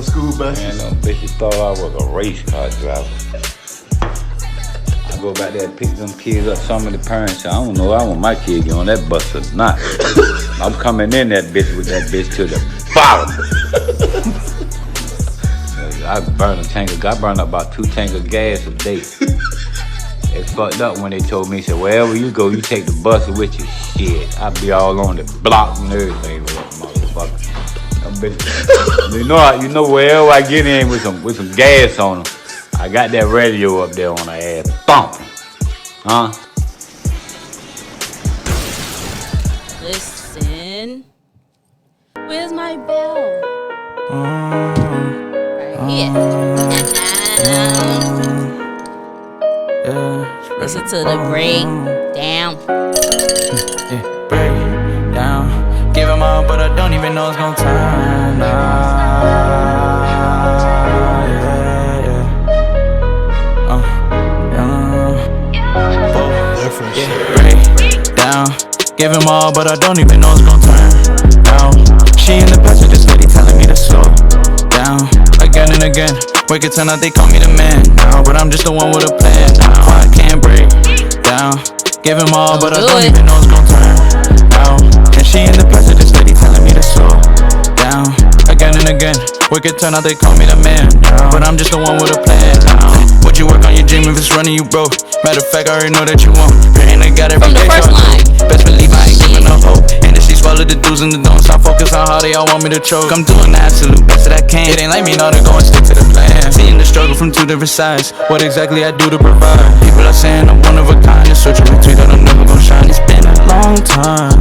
Them school buses. Man, them bitches thought I was a race car driver. I go back there and pick them kids up. Some of the parents say, I don't know, I want my kid get on that bus or not. I'm coming in that bitch with that bitch to the bottom. I burned up about 2 tanks of gas a day. They fucked up when they told me, said, wherever you go, you take the bus with you. Shit, I be all on the block and everything with that motherfucker. You know, wherever I get in with some gas on them, I got that radio up there on the ass, thumping, huh? Listen, where's my bell? Right here. Listen to the breakdown. Yeah, break down. Give them all, but I don't even know it's gonna turn out. Different shit. Break down. Give them all, but I don't even know it's gonna turn out. She in the passenger steady telling me to slow down. Again and again. Wake it turn out they call me the man now, but I'm just the one with a plan now. I can't break down. Give him all, but I don't even know it's gonna turn out. And she in the passenger steady telling me to slow down. Again and again. Wake it turn out they call me the man now, but I'm just the one with a plan now. Would you work on your dream if it's running you broke? Matter of fact, I already know that you won't. Praying to God every day. From the first line. Best believe I ain't giving up hope. And if she swallow the do's and the don'ts, I focus on how they all want me to choke. I'm doing the absolute best that I can. It ain't like me, no, to go and stick to the plan. Seeing the struggle from 2 different sides. What exactly I do to provide? People are saying I'm one of a kind. It's searching between that I'm never gonna shine. It's been a long time,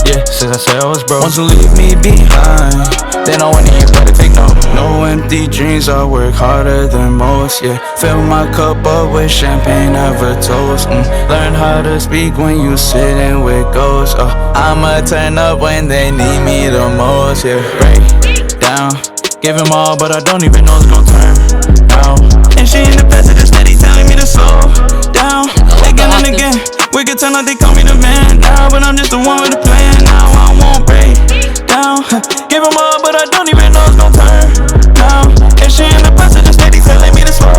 yeah, since I said I was broke. Want to leave me behind, then I want you better take note. No empty dreams, I work harder than most, yeah. Fill my cup up with champagne, never toast. Learn how to speak when you sitting with ghosts. I'ma turn up when they need me the most, yeah. Break down, give him all, but I don't even know it's gonna turn out. And she in the passenger steady telling me to slow down. Again and again, we could turn out they call me the man now, but I'm just the one with a plan now. I won't break down. Give him all, but I don't even know it's gonna turn out. And she in the passenger steady telling me to slow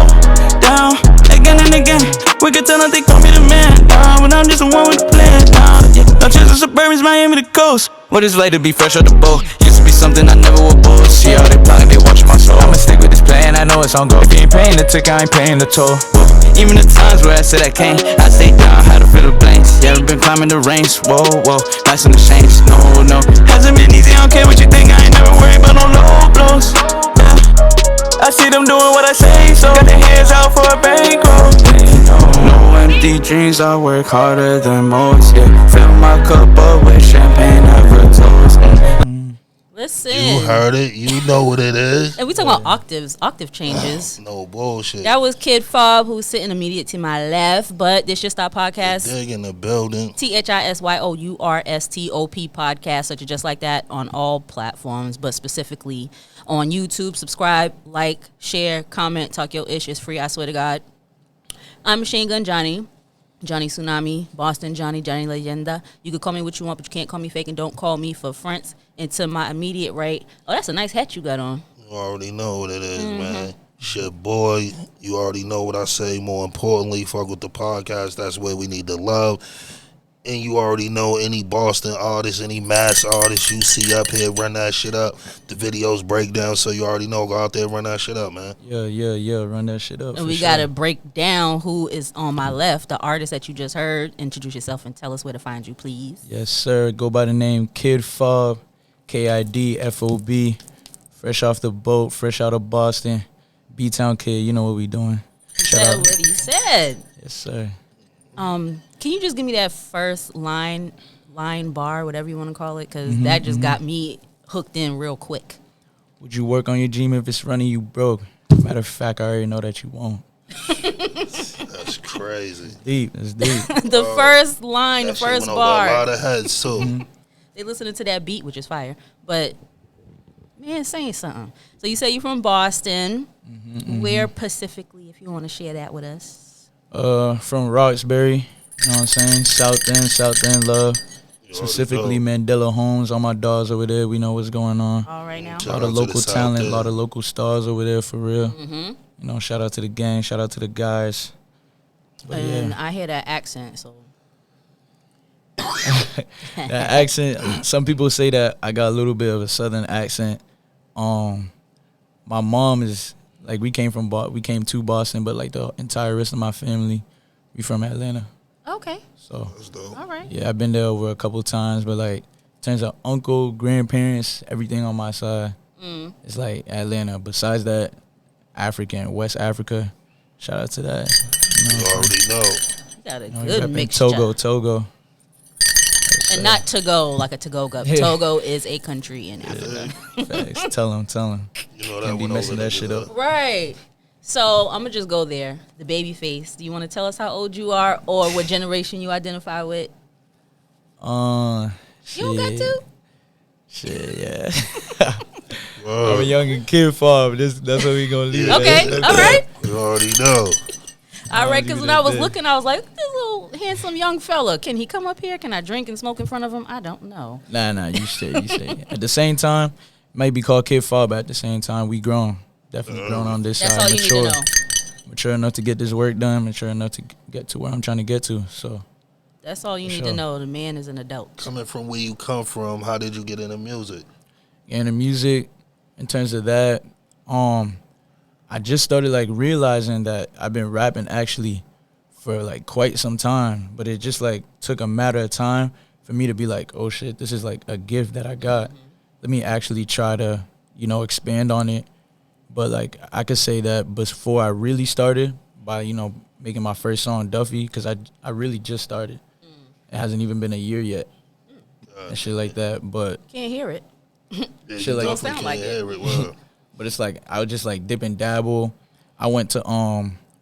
down. Again and again, we could turn out they call me the man now, but I'm just the one with a plan now. Yeah, no chance of suburbans, Miami the coast. What it's like to be fresh out the boat. Used to be something I never would boast. See how they plotting, they watching my soul. I'ma stick with this plan, I know it's on go. If you ain't paying the ticket, I ain't paying the toll. Whoa. Even the times where I said I can't, I stayed down, had to fill the blanks. Yeah, I've been climbing the ranks, whoa, whoa. Nice in the chains, no, no. Hasn't been easy, I don't care what you think. I ain't never worried about no low blows. Yeah. I see them doing what I say, so got their hands out for a bankroll. No empty dreams, I work harder than most, yeah. Fill my cup up with champagne, never toast. Listen. You heard it. You know what it is. And we talking about octave changes. No bullshit. That was Kid Fob, who's sitting immediate to my left. But this just our podcast. Dig in the building. THISYOURSTOP podcast, such as Just Like That, on all platforms, but specifically on YouTube. Subscribe, like, share, comment, talk your ish. It's free, I swear to God. I'm Machine Gun Johnny. Johnny Tsunami, Boston Johnny, Johnny Leyenda. You can call me what you want, but you can't call me fake, and don't call me for fronts. And to my immediate right, oh, that's a nice hat you got on. You already know what it is, man. Shit, boy, you already know what I say. More importantly, fuck with the podcast. That's where we need the love. And you already know any Boston artist, any mass artist you see up here, run that shit up. The videos break down, so you already know. Go out there and run that shit up, man. Yeah, run that shit up. And we got to break down who is on my left, the artist that you just heard. Introduce yourself and tell us where to find you, please. Yes, sir. Go by the name Kid Fob, KIDFOB. Fresh off the boat, fresh out of Boston. B-Town kid, you know what we doing. Shout out what he said. Yes, sir. Can you just give me that first line bar, whatever you want to call it? Because that just got me hooked in real quick. Would you work on your dream if it's running you broke? Matter of fact, I already know that you won't. That's crazy. It's deep. The first line, the That shit first went bar. over a lot of heads, too. They listening to that beat, which is fire. But, man, saying something. So you say you're from Boston. Where specifically, if you want to share that with us? From Roxbury. You know what I'm saying? South End love. specifically Mandela Homes. All my dogs over there. We know what's going on. All right now. A lot of local talent, a lot of local stars over there for real. Mm-hmm. You know, shout out to the gang, shout out to the guys. But And yeah. I hear that accent, so. That accent, some people say that I got a little bit of a southern accent. My mom is like we came to Boston, but like the entire rest of my family, we from Atlanta. Okay. So That's dope. All right. yeah, I've been there over a couple of times, but like in terms of uncle, grandparents, everything on my side, it's like Atlanta. Besides that, African, West Africa, shout out to that. You already know. You got a You know, good repping mixture. Togo. And not to go like a to-go cup. Yeah. Togo is a country in Africa. Facts. Tell him. You know that Can't be one messing over that shit there. up. Right. So I'm gonna just go there. The baby face. Do you want to tell us how old you are or what generation you identify with? Shit. You don't got to? Shit, yeah. I'm a Word. younger kid, Bob. That's what we gonna leave. Yeah. it Okay. at. All right. You already know. All right. leave Because it when at I was that. looking, I was like, this little handsome young fella. Can he come up here? Can I drink and smoke in front of him? I don't know. Nah, you stay. At the same time, might be called kid Fob, but at the same time, we grown. Definitely grown on this That's side. all you need to know. Mature enough to get this work done. Mature enough to get to where I'm trying to get to. So That's all you For need sure. to know. The man is an adult. Coming from where you come from, how did you get into music? and the music, in terms of that, I just started like realizing that I've been rapping actually for like quite some time, but it just like took a matter of time for me to be like, oh shit, this is like a gift that I got. Let me actually try to, expand on it. But like I could say that before I really started by, making my first song Duffy, because I really just started. It hasn't even been a year yet. And shit like that. But Can't hear it. Yeah, Shit you like- definitely Don't sound like can't it. hear it. Well, But it's like I would just like dip and dabble. I went to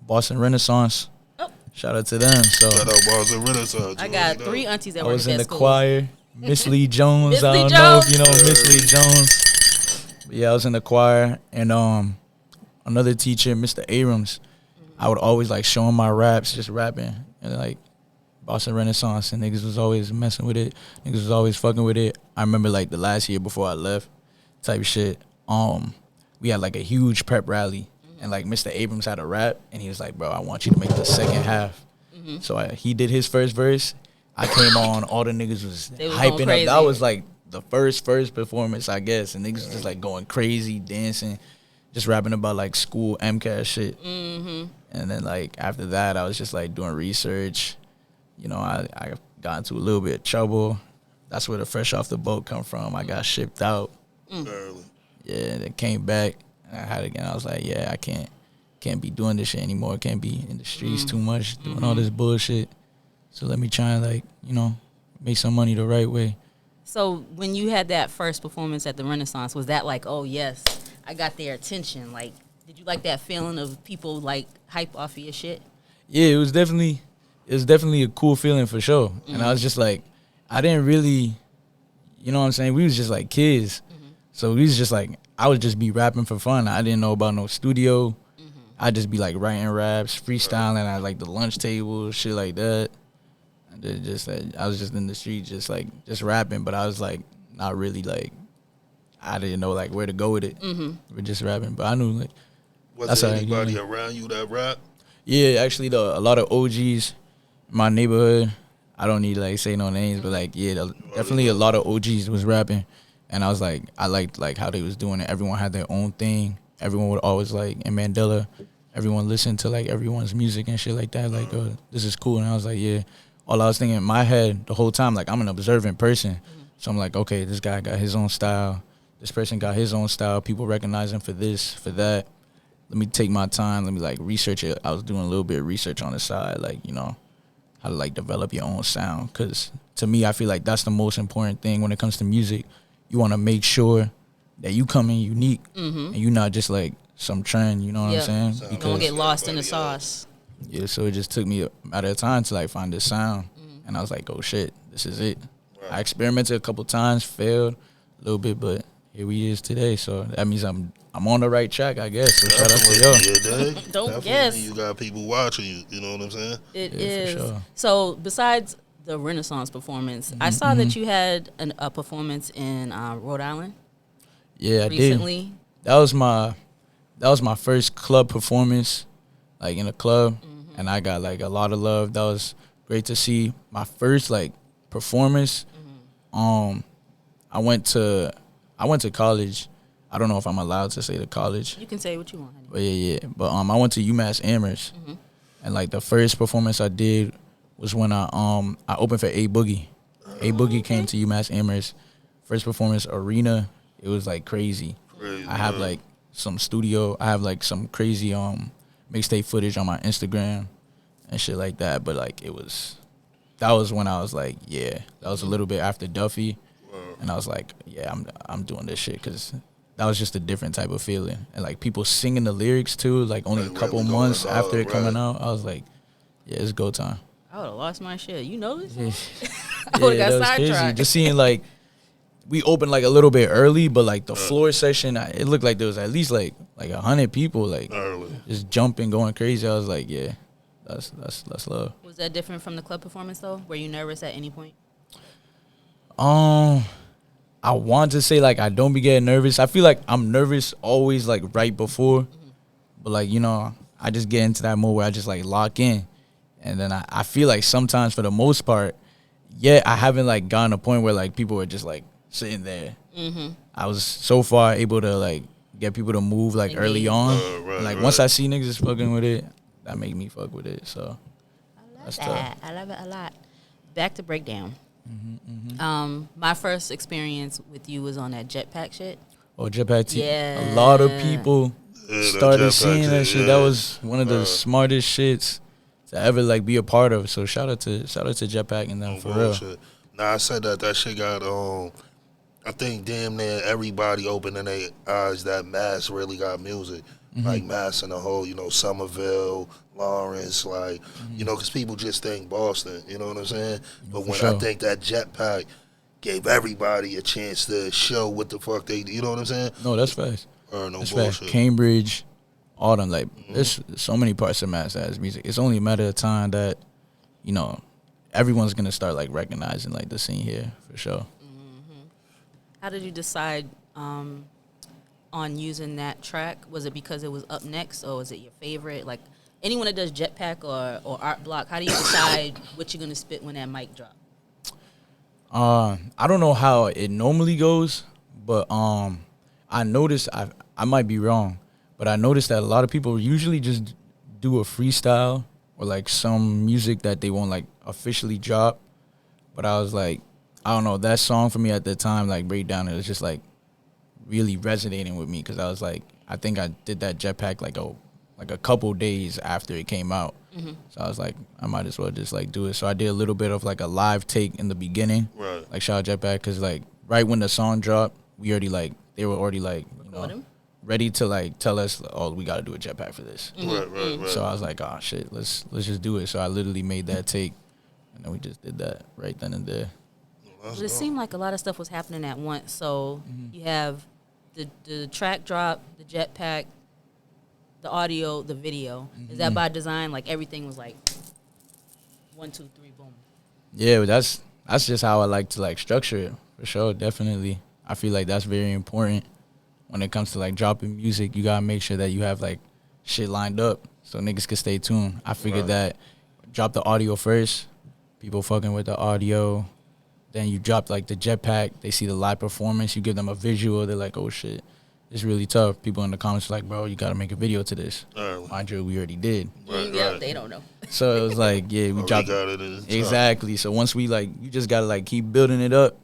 Boston Renaissance. Oh. Shout out to them. So shout out Boston Renaissance. I you got already know. 3 aunties that I work was at in that the school. choir. Miss Lee Jones. Miss I Lee don't know if Jones. you know Miss Lee Jones. But yeah, I was in the choir, and another teacher, Mr. Abrams. I would always like show him my raps, just rapping, and like Boston Renaissance, and niggas was always messing with it. Niggas was always fucking with it. I remember like the last year before I left, type of shit. We had like a huge prep rally, and like Mr. Abrams had a rap, and he was like, "Bro, I want you to make the second half." So he did his first verse. I came on, all the niggas was They was going hyping up. crazy. That was like the first performance, I guess, and niggas was just like going crazy, dancing, just rapping about like school MCAS shit. And then like after that, I was just like doing research. I got into a little bit of trouble. That's where the fresh off the boat come from. I got shipped out. Early. Yeah, then came back. And I had it again. I was like, yeah, I can't be doing this shit anymore. Can't be in the streets too much, doing all this bullshit. So let me try and like, make some money the right way. So when you had that first performance at the Renaissance, was that like, oh yes, I got their attention? Like, did you like that feeling of people like hype off of your shit? Yeah, it was definitely a cool feeling for sure. And I was just like, I didn't really, you know what I'm saying? We was just like kids. So we was just like, I would just be rapping for fun. I didn't know about no studio. I'd just be like writing raps, freestyling at like the lunch table, shit like that. And then just I was just in the street, just rapping. But I was like, not really like, I didn't know like where to go with it. We're just rapping, but I knew like, Was That's there all right, anybody yeah. around you that rap? yeah, actually a lot of OGs in my neighborhood. I don't need to like say no names, but like definitely a lot of OGs was rapping. And I was like, I liked like how they was doing it. Everyone had their own thing. Everyone would always like in Mandela, everyone listened to like everyone's music and shit like that. Like, oh, this is cool. And I was like, yeah. All I was thinking in my head the whole time, like I'm an observant person. So I'm like, okay, this guy got his own style. This person got his own style. People recognize him for this, for that. Let me take my time. Let me like research it. I was doing a little bit of research on the side, like, how to like develop your own sound. Cause to me, I feel like that's the most important thing when it comes to music. You want to make sure that you come in unique and you're not just like some trend, you know what I'm saying? Sound Don't get Because- lost in the everybody sauce. Yeah, so it just took me a matter of time to like find this sound. And I was like, oh shit, this is it. I experimented a couple times, failed a little bit, but here we is today. So that means I'm on the right track, I guess. So shout out to y'all. Yeah, Don't Definitely guess. You got people watching you. You know what I'm saying? It Yeah, for is. sure. So besides the Renaissance performance. I saw that you had a performance in Rhode Island. Yeah, I recently. did. That was my first club performance, like in a club, and I got like a lot of love. That was great to see. My first like performance. I went to college. I don't know if I'm allowed to say the college. You can say what you want, honey. But yeah. But I went to UMass Amherst, and like the first performance I did was when I opened for A Boogie. A Boogie came to UMass Amherst. First performance, arena. It was like crazy. I have like some studio. I have like some crazy mixtape footage on my Instagram and shit like that. But like that was when I was like, yeah. That was a little bit after Duffy, and I was like, yeah, I'm doing this shit because that was just a different type of feeling. And like people singing the lyrics too, like only a couple months after it coming out, I was like, yeah, it's go time. I would have lost my shit. You know this? Yeah. I would have got that was crazy. sidetracked. Just seeing like we opened like a little bit early, but like the floor session, it looked like there was at least like 100 people like just jumping, going crazy. I was like, yeah, that's love. Was that different from the club performance though? Were you nervous at any point? I want to say like I don't be getting nervous. I feel like I'm nervous always like right before, but like I just get into that mode where I just like lock in, and then I feel like sometimes for the most part, I haven't like gotten to a point where like people are just like sitting there. I was so far able to like get people to move like early on. Once I see niggas fucking with it, that make me fuck with it. So that's tough. I love it a lot. Back to breakdown. My first experience with you was on that jetpack shit. Oh, jetpack T. Yeah. A lot of people started seeing that shit. That was one of the smartest shits to ever like be a part of. So shout out to Jetpack and them for real. Shit. Nah, I said that shit got I think damn near everybody opening their eyes that Mass really got music. Like Mass in the whole, Somerville, Lawrence, like, because people just think Boston, you know what I'm saying? But when I think that Jetpack gave everybody a chance to show what the fuck they, you know what I'm saying? No, that's facts. No that's bullshit. Facts. Cambridge, all them, like, there's so many parts of Mass that has music. It's only a matter of time that, everyone's going to start, like, recognizing, like, the scene here, for sure. How did you decide on using that track? Was it because it was up next, or was it your favorite? Like, anyone that does Jetpack or Art Block, how do you decide what you're going to spit when that mic drop? I don't know how it normally goes, but I noticed, I might be wrong, but I noticed that a lot of people usually just do a freestyle or, like, some music that they won't, like, officially drop. But I was like, I don't know, that song for me at the time, like, Breakdown, it was just, like, really resonating with me because I was like, I think I did that Jetpack like a couple days after it came out. So I was like, I might as well just like do it. So I did a little bit of like a live take in the beginning, like shout out Jetpack, because like right when the song dropped, they were already like ready to like tell us, oh, we got to do a Jetpack for this. Right. So I was like, oh shit, let's just do it. So I literally made that take, and then we just did that right then and there. But it seemed like a lot of stuff was happening at once. So you have the track drop, the Jetpack, the audio, the video. Is that by design? Like everything was like 1, 2, 3, boom. Yeah, but that's just how I like to like structure it, for sure, definitely. I feel like that's very important when it comes to like dropping music. You gotta make sure that you have like shit lined up so niggas can stay tuned. I figured that drop the audio first, people fucking with the audio. Then you drop, like, the Jetpack. They see the live performance. You give them a visual. They're like, oh, shit. It's really tough. People in the comments are like, bro, you got to make a video to this. Mind you, we already did. Yeah, they don't know. So it was like, yeah, we dropped it. Exactly. So once we, like, you just got to, like, keep building it up.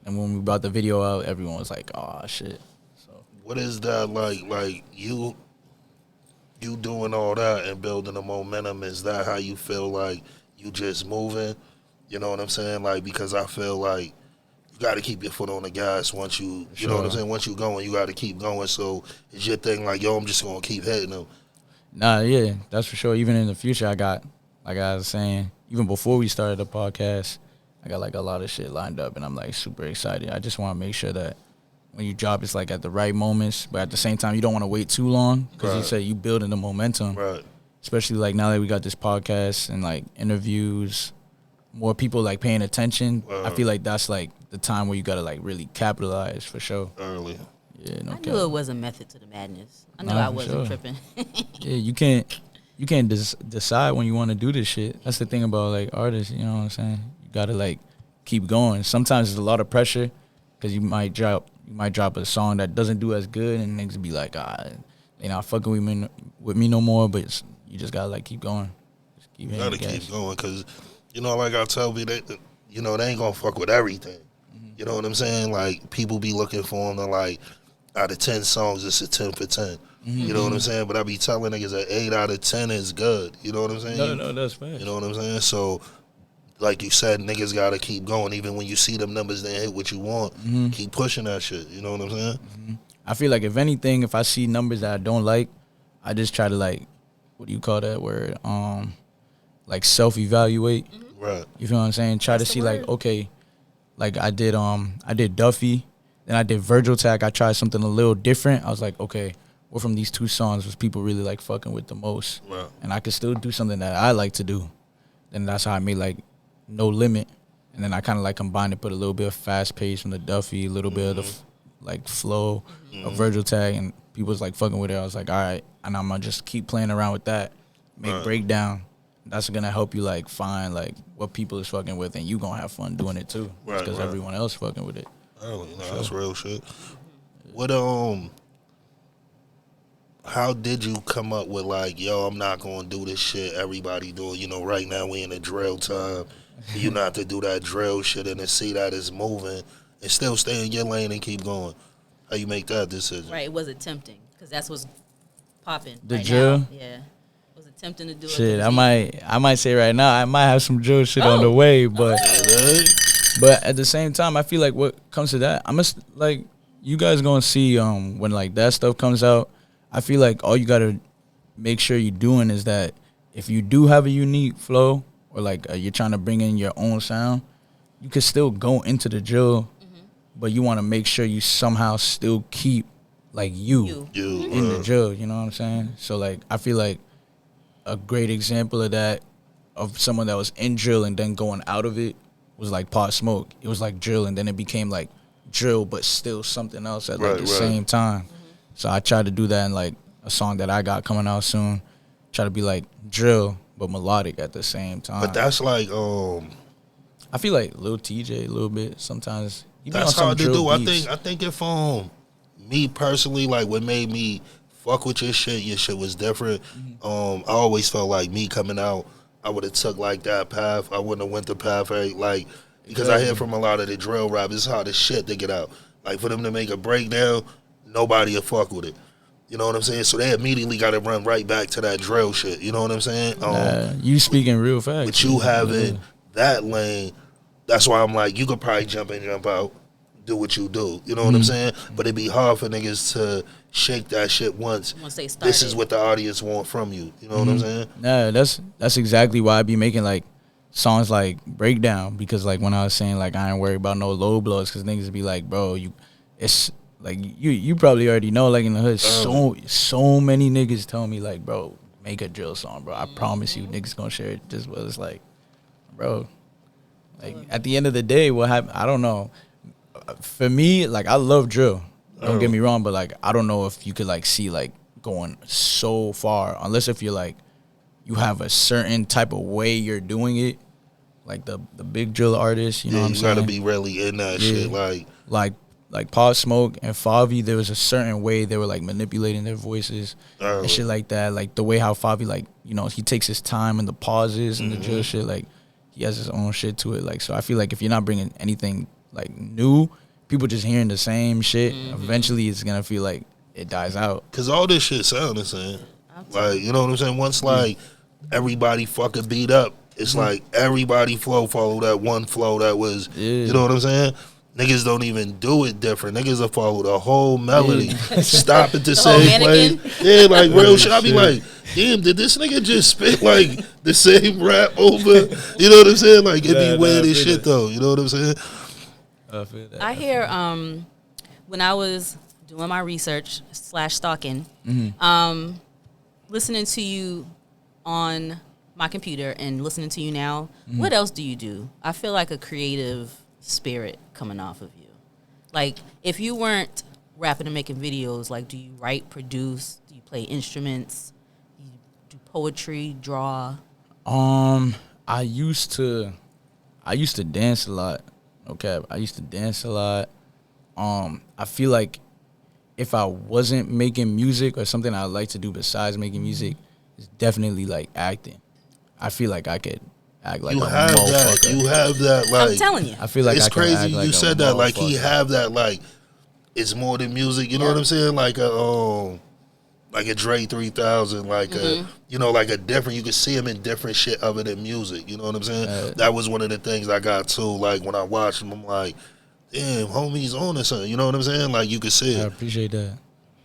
And when we brought the video out, everyone was like, oh, shit. So what is that like? Like, you doing all that and building the momentum, is that how you feel like you just moving? You know what I'm saying? Like, because I feel like you got to keep your foot on the gas once you know what I'm saying? Once you going, you got to keep going. So it's your thing like, yo, I'm just going to keep hitting them. Nah, yeah, that's for sure. Even in the future, I got, like I was saying, even before we started the podcast, I got like a lot of shit lined up, and I'm like super excited. I just want to make sure that when you drop, it's like at the right moments, but at the same time, you don't want to wait too long because you said you building the momentum. Right. Especially like now that we got this podcast and like interviews. more people like paying attention, I feel like that's like the time where you gotta like really capitalize for sure. Early. Yeah, no I cap. knew it was a method to the madness. I knew Nah, I for wasn't sure. tripping. Yeah, you can't decide when you want to do this shit. That's the thing about like artists. You know what I'm saying? You gotta like keep going. Sometimes there's a lot of pressure because you might drop a song that doesn't do as good, and niggas be like, they not fucking with me no more. But you just gotta like keep going. Just keep You hitting gotta the gas. keep going because, like I tell you, they ain't gonna fuck with everything. You know what I'm saying? Like, people be looking for them to, like, out of 10 songs, it's a 10 for 10. You know what I'm saying? But I be telling niggas that 8 out of 10 is good. You know what I'm saying? No, that's fair. You know what I'm saying? So, like you said, niggas gotta keep going. Even when you see them numbers, they hit what you want. Keep pushing that shit. You know what I'm saying? I feel like if anything, if I see numbers that I don't like, I just try to like, what do you call that word? Like self-evaluate. Right. You feel what I'm saying? Try That's to the see like, word. okay, like I did Duffy, then I did Virgil Tag. I tried something a little different. I was like, okay, what from these two songs was people really like fucking with the most? Right. And I could still do something that I like to do. Then that's how I made like No Limit. And then I kind of like combined it, put a little bit of fast pace from the Duffy, a little bit of the like flow of Virgil Tag, and people was like fucking with it. I was like, all right, and I'm gonna just keep playing around with that, make breakdown. That's gonna help you like find like what people is fucking with, and you gonna have fun doing it too, Right, because right. everyone else fucking with it. That's real shit. What how did you come up with like, yo, I'm not gonna do this shit everybody do? Right now we in a drill time. You not to do that drill shit and to see that it's moving and still stay in your lane and keep going. How you make that decision? Right, it wasn't tempting because that's what's popping. The right drill? Now. Yeah, it was tempting to do it. Shit, 'cause I might say right now I might have some drill shit on the Oh. way, but Right? but at the same time I feel like what comes to that, like you guys gonna see when like that stuff comes out. I feel like all you gotta make sure you're doing is that if you do have a unique flow or like you're trying to bring in your own sound, you can still go into the drill, but you want to make sure you somehow still keep like you in the drill. You know what I'm saying? So like I feel like a great example of that, of someone that was in drill and then going out of it, was like Pop Smoke. It was like drill and then it became like drill but still something else at like the same time. So I tried to do that in like a song that I got coming out soon. Try to be like drill but melodic at the same time. But that's like I feel like Lil TJ a little bit sometimes. He be that's on some hard to drill do. beats. I think if me personally, like what made me fuck with your shit was different. I always felt like me coming out, I would have took like that path. I wouldn't have went the path like because I hear from a lot of the drill rap, it's hard as shit to get out. Like for them to make a breakdown, nobody will fuck with it. You know what I'm saying? So they immediately got to run right back to that drill shit. You know what I'm saying? You speaking real fast. But you having that lane, that's why I'm like, you could probably jump in, jump out, do what you do. You know what I'm saying? But it'd be hard for niggas to shake that shit once they started. this is what the audience want from you. You know what I'm saying? Nah, that's exactly why I be making like songs like Breakdown, because like when I was saying like I ain't worried about no low blows, because niggas be like, bro, it's like you probably already know, like in the hood, so many niggas tell me like, bro, make a drill song, bro. I promise you niggas gonna share it. Just what it's like, bro. Like at the end of the day, what happened? I don't know. For me, like I love drill. Don't get me wrong, but like I don't know if you could like see like going so far, unless if you're like you have a certain type of way you're doing it, like the big drill artists. You know what I'm you saying? gotta be really in that shit. Like Pop Smoke and Favi, there was a certain way they were like manipulating their voices and shit like that. Like the way how Favi, like, you know, he takes his time and the pauses and the drill shit. Like he has his own shit to it. Like, so I feel like if you're not bringing anything like new, people just hearing the same shit, eventually it's gonna feel like it dies out. Cause all this shit sound the same. Like, you know what I'm saying? Once like everybody fucking beat up, it's like everybody follow that one flow that was, you know what I'm saying? Niggas don't even do it different. Niggas will follow the whole melody, stop at the same place. Yeah, like real shit. I be like, damn, did this nigga just spit like the same rap over? You know what I'm saying? Like it be weird as shit though. You know what I'm saying? I feel that. I hear when I was doing my research / stalking, listening to you on my computer and listening to you now, what else do you do? I feel like a creative spirit coming off of you. Like, if you weren't rapping and making videos, like, do you write, produce? Do you play instruments? Do you do poetry, draw? I used to dance a lot. Okay, I used to dance a lot. I feel like if I wasn't making music or something I like to do besides making music, it's definitely like acting. I feel like I could act like You a have that. motherfucker. You have that. Like, I'm telling you. I feel like it's I can crazy. act like You a said that. Like, he motherfucker. have that. Like, it's more than music. You know what I'm saying? Like a Dre 3000. Like a, you know, like a different. You can see him in different shit other than music. You know what I'm saying? That was one of the things I got too. Like, when I watched him, I'm like, damn, homie's on or something. You know what I'm saying? Like, you can see I it. appreciate that.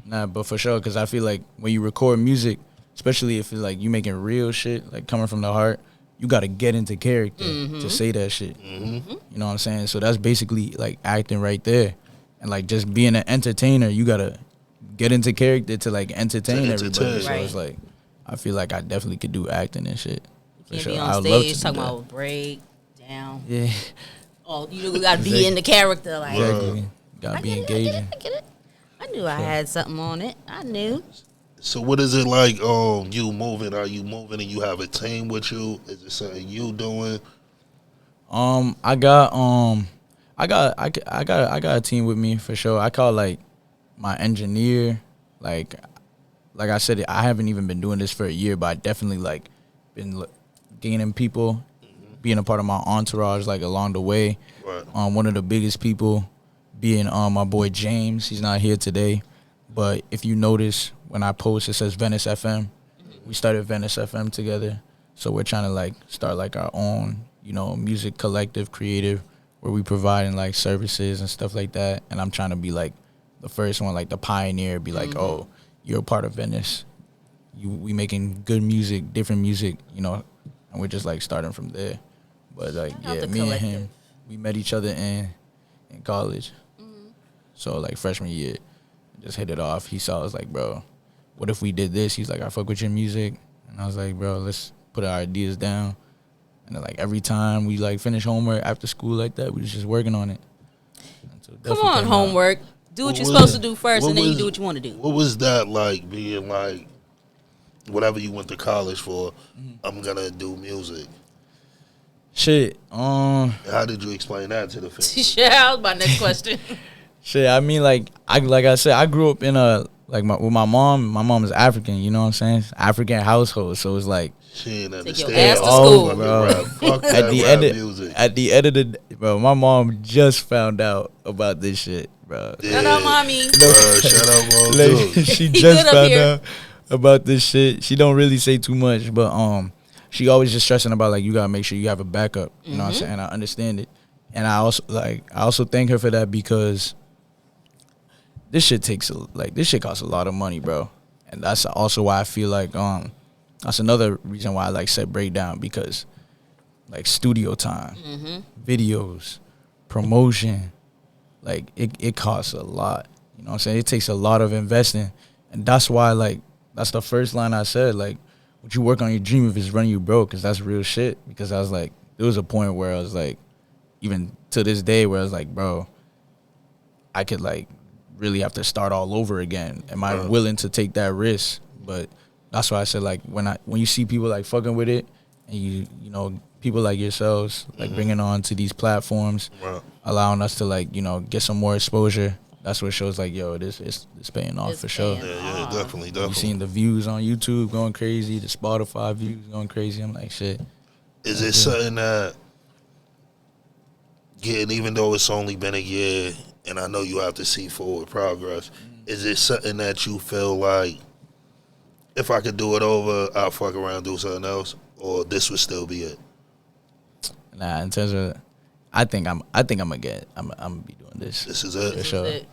Nah, but for sure, because I feel like when you record music, especially if it's like you making real shit, like coming from the heart, you got to get into character to say that shit. You know what I'm saying? So that's basically like acting right there. And like just being an entertainer, you got to get into character to like entertain everybody. So Right. it's like, I feel like I definitely could do acting and shit. For Can't sure. be I on would love to stage do talking that. about break down. Yeah, Oh, you got to be in the character. Like, exactly. Got to I be get it, engaging. I get it. I knew I had something on it. I knew. So what is it like? You moving? Are you moving and you have a team with you? Is it something you doing? I got a team with me for sure. I call like my engineer. Like I said, I haven't even been doing this for a year, but I definitely like been gaining people, being a part of my entourage like along the way. Right. One of the biggest people being my boy James. He's not here today, but if you notice when I post, it says Venice FM. We started Venice FM together, so we're trying to like start like our own, you know, music collective, creative, where we providing like services and stuff like that. And I'm trying to be like the first one, like the pioneer, be like, oh, you're a part of Venice. We making good music, different music, you know, and we're just like starting from there. But like, Shout out yeah, the me collective. and him, we met each other in college. So like freshman year, just hit it off. He saw us like, bro, what if we did this? He's like, I fuck with your music. And I was like, bro, let's put our ideas down. And then like every time we like finish homework after school like that, we was just working on it. And so it Come definitely on, came out. homework. Do what What you're was- supposed to do first, what and then you was- do what you want to do. What was that like, being like, whatever you went to college for, I'm gonna do music? Shit, How did you explain that to the family? Yeah, my next question. shit. I mean, like I said, I grew up in a with my mom. My mom is African. You know what I'm saying? African household. So it's like She ain't your understand. ass to all school. fucking Bro. rap. Fuck at that the rap end of, music. at the end of the day, bro, my mom just found out about this shit, bro. Shout out, mommy. Shout out, bro. Like, Dude. she He just good up found here. out about this shit. She don't really say too much, but she always just stressing about like you gotta make sure you have a backup. You know what I'm saying? I understand it, and I also thank her for that because this shit costs a lot of money, bro, and that's also why I feel like that's another reason why I like set breakdown because like studio time, videos, promotion, like it costs a lot. You know what I'm saying? It takes a lot of investing. And that's why, like, that's the first line I said, like, would you work on your dream if it's running you broke? Because that's real shit. Because I was like, there was a point where I was like, even to this day, where I was like, bro, I could, like, really have to start all over again. Am I willing to take that risk? But that's why I said, like, when you see people, like, fucking with it, and you know, people like yourselves, like, bringing on to these platforms, Right. allowing us to, like, you know, get some more exposure. That's what shows like, yo, it's paying off It's for sure. paying Yeah, definitely. You seen the views on YouTube going crazy, the Spotify views going crazy. I'm like, shit. Is it something that, and even though it's only been a year, and I know you have to see forward progress, is it something that you feel like, if I could do it over, I'll fuck around and do something else, or this would still be it? Nah, in terms of, I think I'm gonna be doing this This is for it. This is sure. it.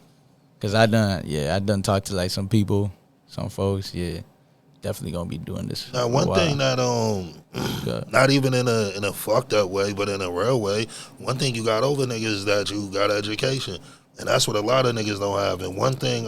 Cause I done talked to like some people, some folks. Yeah, definitely gonna be doing this. Now, for a one while. thing that Yeah. not even in a fucked up way, but in a real way, one thing you got over niggas is that you got education, and that's what a lot of niggas don't have. And one thing,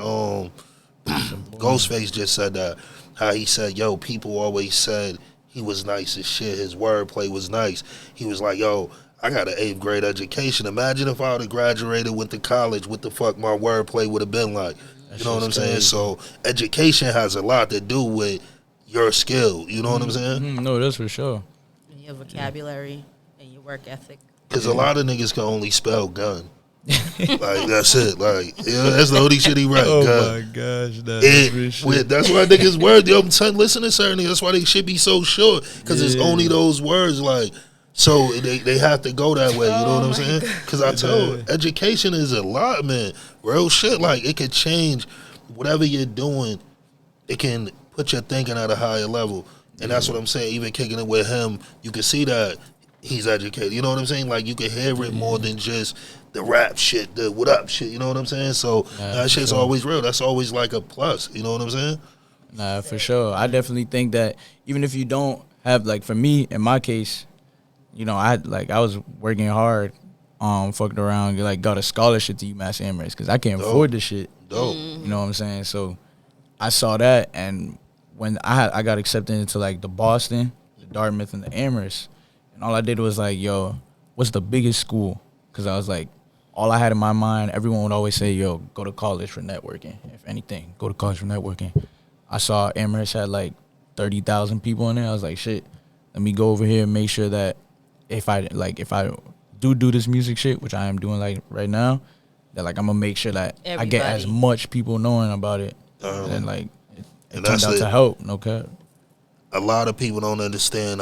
Ghostface just said that, how he said, yo, people always said he was nice as shit. His wordplay was nice. He was like, yo, I got an 8th grade education. Imagine if I would have graduated, went to college, what the fuck my wordplay would have been like. You know what I'm saying? So education has a lot to do with your skill. You know what I'm saying? No, that's for sure. And your vocabulary and your work ethic. Because a lot of niggas can only spell gun. Like, that's it. Like, that's the only shit he write. Oh gun. my gosh, That's why niggas word. Yo, listen to certain niggas. That's why they should be so short. Because it's only those words. Like, so they have to go that way. You know what I'm saying? Because I tell you, education is a lot, man. Real shit. Like, it could change whatever you're doing. It can put your thinking at a higher level. And that's what I'm saying. Even kicking it with him, you can see that he's educated. You know what I'm saying? Like, you can hear it more than just the rap shit, the what up shit. You know what I'm saying? So that shit's always real. That's always like a plus. You know what I'm saying? Nah, for sure. I definitely think that even if you don't have, like, for me, in my case, you know, I was working hard, fucking around, like, got a scholarship to UMass Amherst because I can't afford this shit. Dope. You know what I'm saying? So I saw that, and when I got accepted into, like, the Boston, the Dartmouth, and the Amherst, and all I did was like, yo, what's the biggest school? Because I was like, all I had in my mind, everyone would always say, yo, go to college for networking. If anything, go to college for networking. I saw Amherst had like 30,000 people in there. I was like, shit, let me go over here and make sure that if I do this music shit, which I am doing like right now, that like I'm gonna make sure that I get as much people knowing about it. And like it turned out to help, no cap. A lot of people don't understand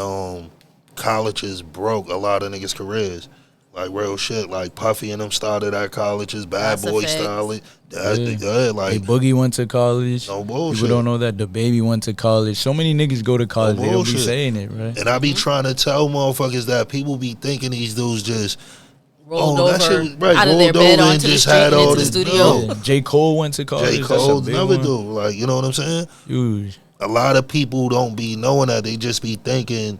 colleges broke a lot of niggas' careers. Like, real shit. Like, Puffy and them started at colleges. Bad Boy started. Like, Boogie went to college. No bullshit. People don't know that the baby went to college. So many niggas go to college. They don't be saying it, right? And I be trying to tell motherfuckers that people be thinking these dudes just rolled over that shit, right, out of their bed onto the street and into the studio. Yeah. J. Cole went to college. J. Cole never do. Like, you know what I'm saying? Huge. A lot of people don't be knowing that. They just be thinking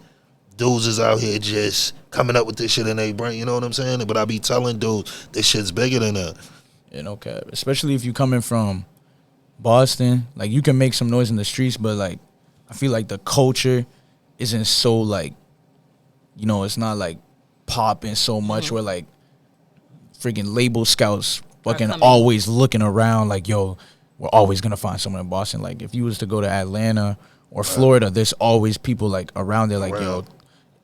dudes is out here just coming up with this shit in their brain. You know what I'm saying? But I be telling dudes this shit's bigger than that. Yeah, no cap. Especially if you coming from Boston. Like, you can make some noise in the streets, but like, I feel like the culture isn't so like, you know, it's not like popping so much where like freaking label scouts fucking always looking around like, yo, we're always gonna find someone in Boston. Like, if you was to go to Atlanta or Florida, there's always people like around there. Like, yo,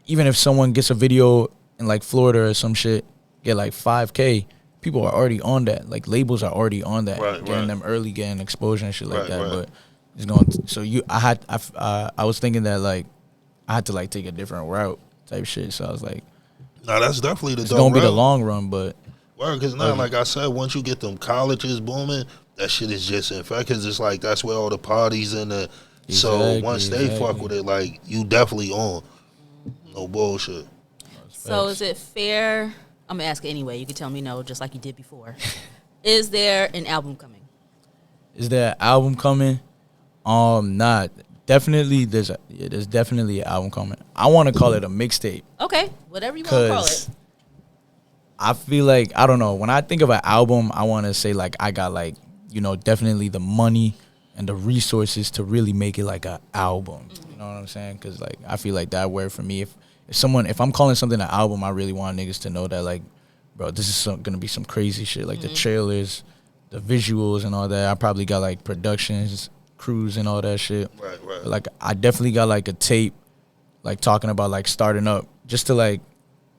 even if someone gets a video in like Florida or some shit, get like 5K, people are already on that. Like, labels are already on that, getting them early, getting exposure and shit like that. But it's going. So I was thinking that like I had to like take a different route type shit. So I was like, nah, that's definitely the. It's gonna be the long run, but. Because now, like I said, once you get them colleges booming, that shit is just in fact, because it's like that's where all the parties and the. So once they fuck with it, like, you definitely on. No bullshit. So is it fair? I'm gonna ask anyway. You can tell me no, just like you did before. Is there an album coming? Is there an album coming? Not definitely. There's definitely an album coming. I want to call it a mixtape. Okay, whatever you want to call it. I feel like, I don't know, when I think of an album, I want to say like I got like, you know, definitely the money and the resources to really make it like an album. You know what I'm saying? Because like I feel like that word for me, if I'm calling something an album, I really want niggas to know that like, bro, this is gonna be some crazy shit. Like the trailers, the visuals and all that. I probably got like productions, crews and all that shit. Right. But, like, I definitely got like a tape, like talking about like starting up, just to like,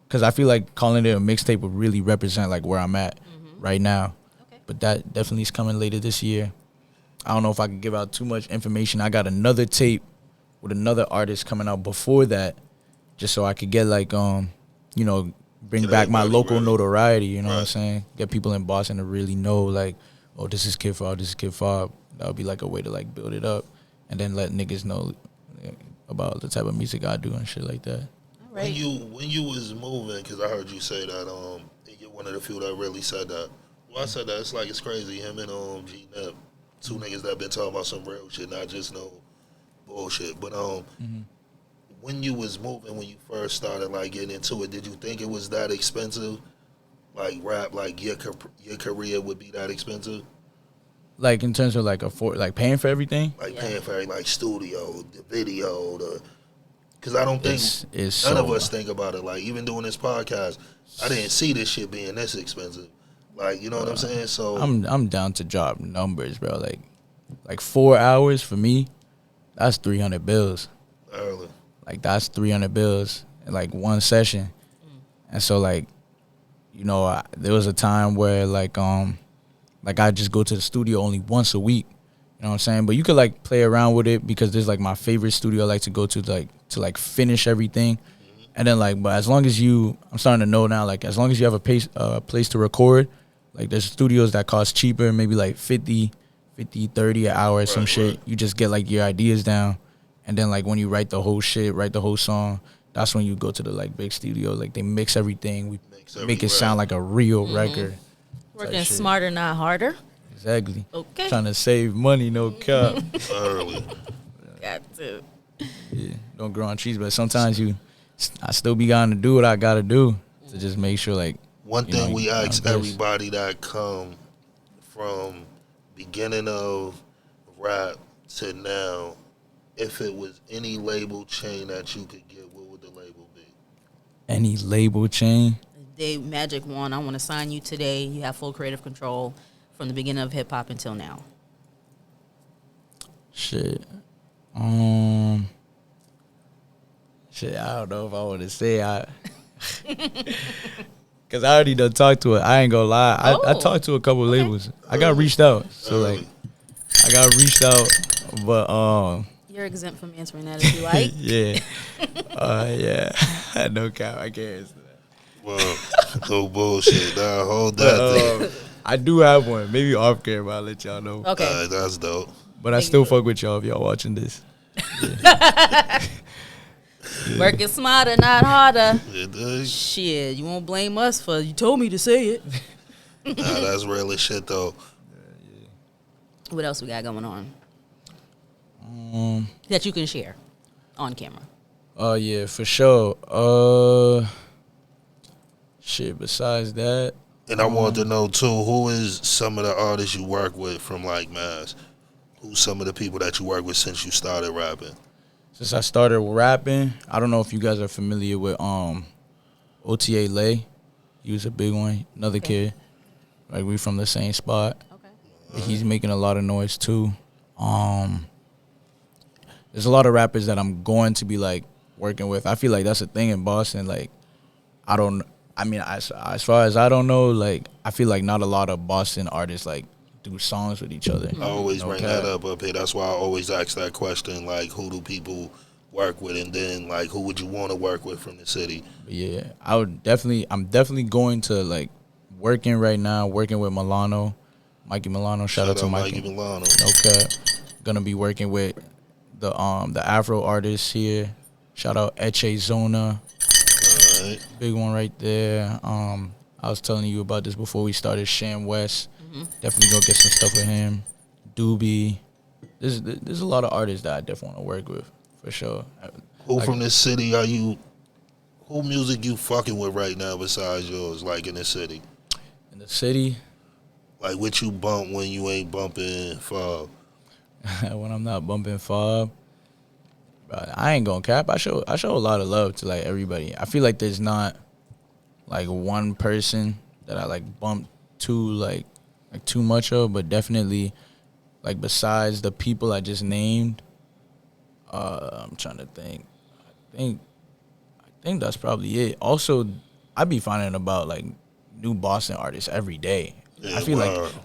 because I feel like calling it a mixtape would really represent like where I'm at right now. Okay. But that definitely is coming later this year. I don't know if I can give out too much information. I got another tape with another artist coming out before that, just so I could get like, you know, bring back my local notoriety. You know what I'm saying? Get people in Boston to really know like, oh, this is Kid Fob, this is Kid Fob. That would be like a way to like build it up, and then let niggas know about the type of music I do and shit like that. Right. When you was moving, because I heard you say that, you're one of the few that really said that. Well, I said that it's crazy. Him and G-Nep, two niggas that been talking about some real shit, not just no bullshit. But when you was moving, when you first started like getting into it, did you think it was that expensive? Like rap, like your career would be that expensive? Like in terms of like paying for everything? Like paying for like studio, the video, the Because I don't think it's none so, of us think about it. Like, even doing this podcast, I didn't see this shit being this expensive. Like, you know what I'm saying? So I'm down to drop numbers, bro. Like 4 hours for me, that's 300 bills. early. Like that's 300 bills in like one session. And so like, you know, there was a time where like I just go to the studio only once a week. You know what I'm saying? But you could like play around with it because there's like my favorite studio I like to go to finish everything. And then like, but as long as I'm starting to know now, like as long as you have a place to record, like there's studios that cost cheaper, maybe like 50, 30 an hour or some shit. You just get like your ideas down. And then like when you write the whole song, that's when you go to the like big studio. Like they mix everything. We make it sound like a real record. Working smarter, not harder. Exactly. Okay. Trying to save money, no cap. Early. Got to. Yeah, don't grow on trees, but sometimes I still be going to do what I got to do to just make sure like. One thing we ask everybody that come from beginning of rap to now, if it was any label chain that you could get, what would the label be? Any label chain? They magic one. I want to sign you today. You have full creative control from the beginning of hip hop until now. Shit. Shit, I don't know if I want to say because I already done talked to it. I ain't gonna lie. I talked to a couple labels. I got reached out. So like I got reached out, but You're exempt from answering that if you like. yeah. Yeah. No cap, I can't answer that. Well, no bullshit. Nah, hold that thing. I do have one. Maybe off camera, I'll let y'all know. Okay. That's dope. But I still fuck with y'all if y'all watching this. Working smarter, not harder. Yeah, Shit, you won't blame us for you told me to say it. nah, that's real as shit though. What else we got going on? That you can share on camera. Oh yeah, for sure. Shit, besides that. And I want to know too, who is some of the artists you work with from like Mass? Who's some of the people that you work with since you started rapping? Since I started rapping, I don't know if you guys are familiar with OTA Lay. He was a big one. Another kid. Like we from the same spot. Okay. He's making a lot of noise too. There's a lot of rappers that I'm going to be like working with. I feel like that's a thing in Boston. Like as far as I don't know, like I feel like not a lot of Boston artists like do songs with each other. I always bring that up here. That's why I always ask that question, like, who do people work with? And then, like, who would you want to work with from the city? Yeah, I'm definitely going to, like, working right now, working with Mikey Milano. Shout out to Mikey Milano. No cap. Gonna be working with the Afro artists here. Shout out Eche Zona. All right. Big one right there. I was telling you about this before we started. Sham West. Definitely go get some stuff with him. Doobie. There's a lot of artists that I definitely want to work with, for sure. Who from this city who music you fucking with right now besides yours, like in the city? In the city? Like what you bump when you ain't bumping Fob? When I'm not bumping Fob. But I ain't gonna cap. I show a lot of love to like everybody. I feel like there's not like one person that I like bump to like too much of, but definitely like besides the people I just named, I'm trying to think. I think that's probably it. Also, I be finding about like new Boston artists every day. Yeah, I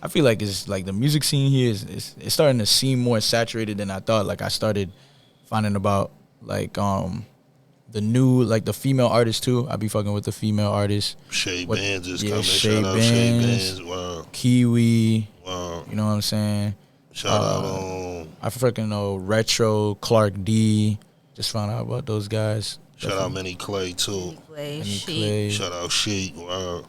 feel like it's like the music scene here is it's starting to seem more saturated than I thought. Like I started finding about like the new like the female artists too. I be fucking with the female artists. Shay Bands is coming. Shay Shout out Bands, Shay Bands. Wow. Kiwi. Wow. You know what I'm saying? Shout out I freaking know Retro, Clark D. Just found out about those guys. shout out Minnie Clay too. Clay. Shout out Sheik. Wow.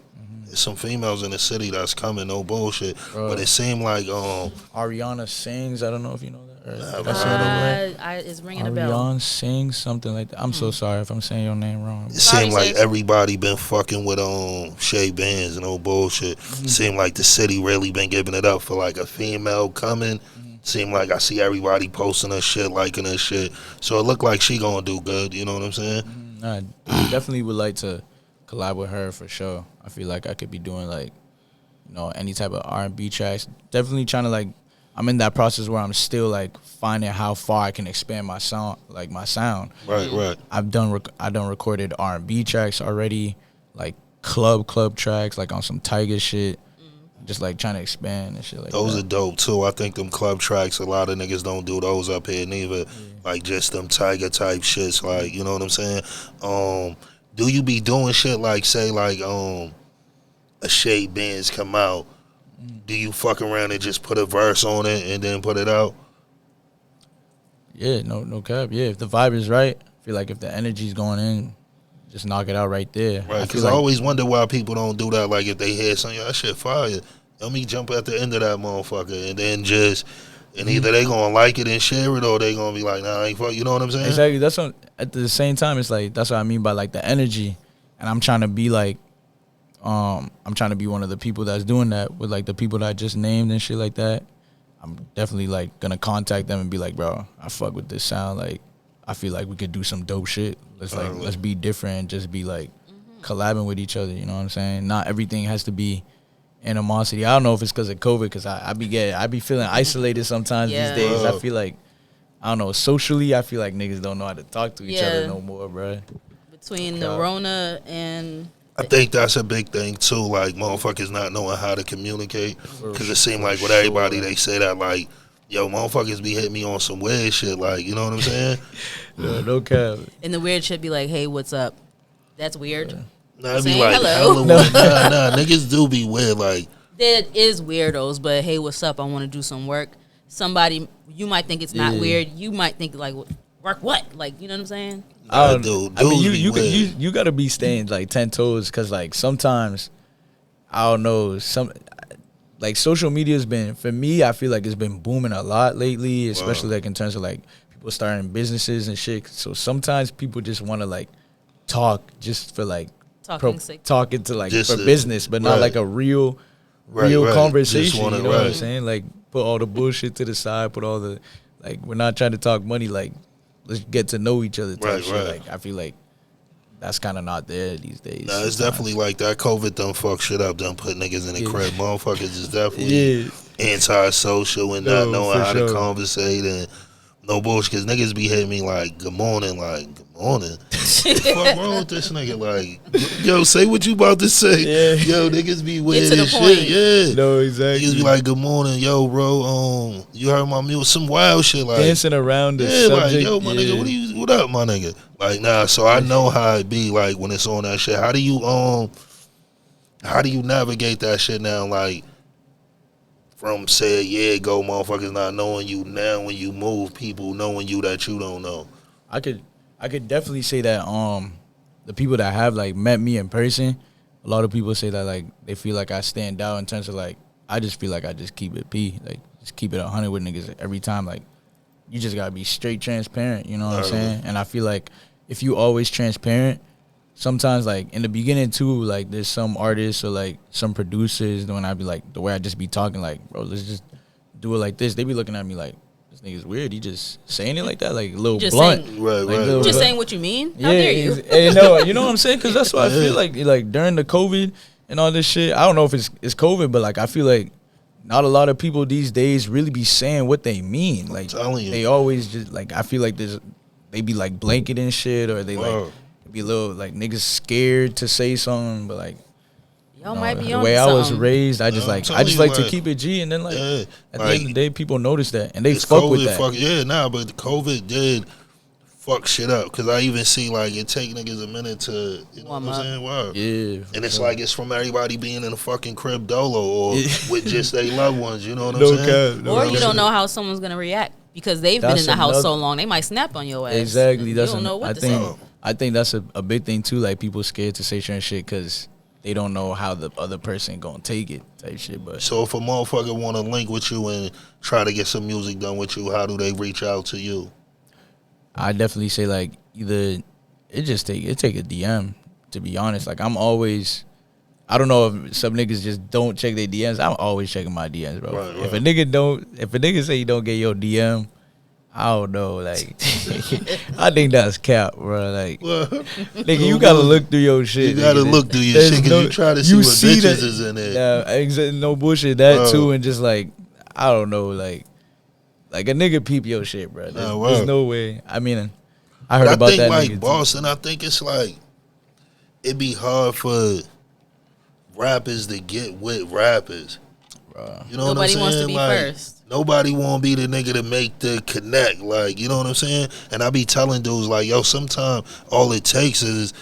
There's some females in the city that's coming, no bullshit. Bro. But it seemed like Ariana Sings. I don't know if you know that. It's ringing a bell. Ariana Sings, something like that. I'm so sorry if I'm saying your name wrong. it seemed like everybody been fucking with Shay Bands and no bullshit. Seemed like the city really been giving it up for like a female coming Seem like I see everybody posting her shit, liking her shit. So it look like she gonna do good. You know what I'm saying? I definitely would like to collab with her for sure. I feel like I could be doing like, any type of R&B tracks. Definitely trying to like, I'm in that process where I'm still like finding how far I can expand my sound, Right. I've done recorded R&B tracks already, like club tracks, like on some Tiger shit. Just like trying to expand and shit like Those that. are dope too. I think them club tracks, a lot of niggas don't do those up here neither. Like just them Tiger type shits, like, you know what I'm saying? Do you be doing shit like, say like a Shade Benz come out? Do you fuck around and just put a verse on it and then put it out? Yeah, no cap. Yeah, if the vibe is right, I feel like if the energy's going in, just knock it out right there. Right, because I always wonder why people don't do that. Like if they hear something, that shit fire, let me jump at the end of that motherfucker and then either they gonna like it and share it, or they gonna be like, nah, I ain't fuck. You know what I'm saying? Exactly. That's what, at the same time, it's like, that's what I mean by like the energy. And I'm trying to be like, I'm trying to be one of the people that's doing that with like the people that I just named and shit like that. I'm definitely like gonna contact them and be like, bro, I fuck with this sound. Like, I feel like we could do some dope shit. Let's be different and just be like collabing with each other. You know what I'm saying? Not everything has to be animosity. I don't know if it's because of COVID, because I be feeling isolated sometimes these days. I feel like, I don't know, socially, I feel like niggas don't know how to talk to each other no more, bro. Between the Rona and... I think that's a big thing too, like motherfuckers not knowing how to communicate. Because it seems like with everybody, they say that like, yo, motherfuckers be hitting me on some weird shit, like, you know what I'm saying? No cap. And the weird shit be like, hey, what's up? That's weird. Nah, it be Saying like, hello. nah, niggas do be weird, like. There is weirdos, but hey, what's up? I want to do some work. Somebody, you might think it's not weird. You might think like, work what? Like, you know what I'm saying? I mean, you gotta be staying like 10 toes, because like sometimes, I don't know, like social media has been, for me, I feel like it's been booming a lot lately, especially like in terms of like people starting businesses and shit. So sometimes people just want to like talk just for like talking to like just for business, but not like a real conversation. You know what I'm saying? Like put all the bullshit to the side, put all the, like, we're not trying to talk money, like let's get to know each other type shit. Like I feel like that's kind of not there these days. Nah, it's definitely like that. COVID done fuck shit up, done put niggas in the crib. Motherfuckers is definitely antisocial and not knowing how to conversate and no bullshit. Because niggas be hitting me like, good morning, like, good morning. What the fuck wrong with this nigga? Like, yo, say what you about to say. Yo, niggas be weird as shit. No, exactly. Niggas be like, good morning, yo, bro. You heard my music, some wild shit, like dancing around the subject. Like, yo, my nigga, what up, my nigga? Like, nah. So I know how it be like when it's on that shit. How do you navigate that shit now? Like, from say a year ago, motherfuckers not knowing you, now when you move, people knowing you that you don't know. I could definitely say that the people that have like met me in person, a lot of people say that like they feel like I stand out in terms of like, I just feel like I just keep it P, like just keep it 100 with niggas every time. Like you just gotta be straight transparent, you know what I'm saying? And I feel like if you always transparent, sometimes like in the beginning too, like there's some artists or like some producers when I be like, the way I just be talking like, bro, let's just do it like this. They be looking at me like, this nigga's weird. He just saying it like that, like a little just blunt. Saying, right. Just saying what you mean? How dare you? You know what I'm saying? Because that's why I feel like during the COVID and all this shit, I don't know if it's COVID, but like I feel like not a lot of people these days really be saying what they mean. Like they always just like, I feel like they be like blanketing shit, or they like be a little like niggas scared to say something, but like y'all might be the on way something. I was raised, I just like to keep it G, and then like at the end of the day, people notice that and they fuck COVID with that. But COVID did fuck shit up, because I even see like it take niggas a minute to, you know what I'm saying? Wow. Yeah. And it's like it's from everybody being in a fucking crib dolo or with just their loved ones, you know what I'm saying? Or you don't know how someone's gonna react because they've been in the house so long, they might snap on your ass. Exactly. You don't know what to say. I think that's a big thing too. Like people scared to say certain shit because they don't know how the other person gonna take it type shit. But so if a motherfucker want to link with you and try to get some music done with you, how do they reach out to you? I definitely say like either it take a DM, to be honest. Like I'm always I don't know if some niggas just don't check their DMs. I'm always checking my DMs, bro. Right. If a nigga say you don't get your DM, I don't know. Like, I think that's cap, bro. Like, nigga, you gotta look through your shit. You gotta look through your shit because you try to see what bitches is in there. Yeah, no bullshit. That too, and just like, I don't know, like a nigga peep your shit, bro. There's no way. I mean, I heard about that. I think like Boston. I think it's like it'd be hard for rappers to get with rappers. You know Nobody what I'm saying? wants to be like, first. Nobody want to be the nigga to make the connect. Like, you know what I'm saying? And I be telling dudes like, yo, sometimes all it takes is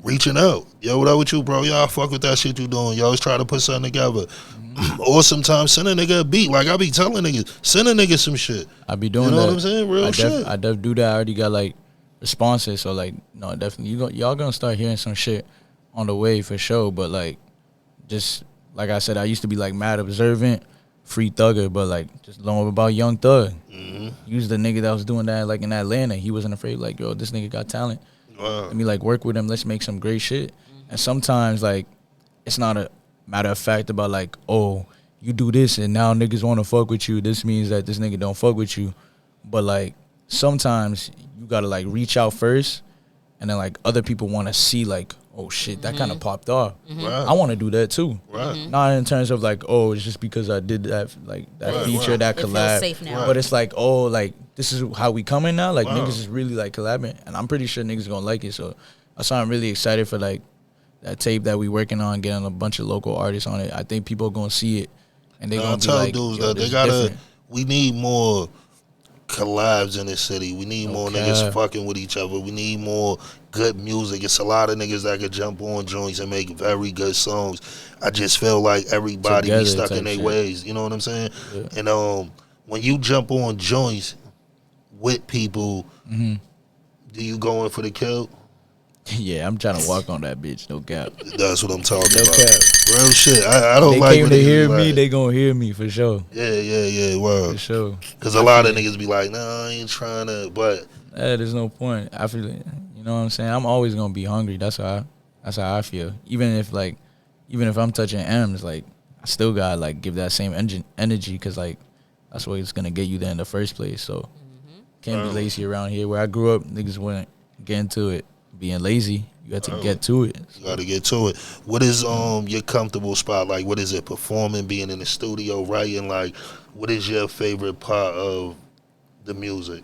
reaching out. Yo, what up with you, bro? Y'all fuck with that shit you doing. You always try to put something together. Or sometimes send a nigga a beat. Like, I be telling niggas, send a nigga some shit. I be doing that. You know that. what I'm saying? Real shit. I def do that. I already got, like, responses. So, like, no, definitely. Y'all gonna start hearing some shit on the way for sure. But, like, just, like I said, I used to be, like, mad observant, free thugger, but, like, just learn about Young Thug. He was the nigga that was doing that, like, in Atlanta. He wasn't afraid, like, yo, this nigga got talent. Let me, like, work with him. Let's make some great shit. And sometimes, like, it's not a matter of fact about, like, oh, you do this and now niggas want to fuck with you. This means that this nigga don't fuck with you. But, like, sometimes you got to, like, reach out first and then, like, other people want to see, like, oh, shit, that kind of popped off. Right. I want to do that, too. Right. Not in terms of, like, oh, it's just because I did that, like, that feature, that It collab. feels safe now. But it's like, oh, like, this is how we coming now? Like, niggas is really, like, collabing. And I'm pretty sure niggas going to like it. So that's why I'm really excited for, like, that tape that we working on, getting a bunch of local artists on it. I think people are going to see it. And they're going to be like, dudes yo, that they gotta. We need more collabs in this city. We need more niggas fucking with each other. We need more good music. It's a lot of niggas that could jump on joints and make very good songs. I just feel like everybody be stuck in their ways. You know what I'm saying? Yeah. And when you jump on joints with people, do you go in for the kill? Yeah, I'm trying to walk on that bitch. No cap. That's what I'm talking no about. Cap. Real shit. I don't like when they hear me. They gonna hear me for sure. Yeah. Wow. For sure. Because a lot of niggas be like, nah, I ain't trying to. But there's no point. I feel like, you know what I'm saying. I'm always gonna be hungry. That's how I feel. Even if I'm touching M's, like I still gotta like give that same energy because like that's what it's gonna get you there in the first place. So can't be lazy around here. Where I grew up, niggas wouldn't get into it. Being lazy, you have to get to it. You got to get to it. What is your comfortable spot? Like, what is it? Performing, being in the studio, writing. Like, what is your favorite part of the music?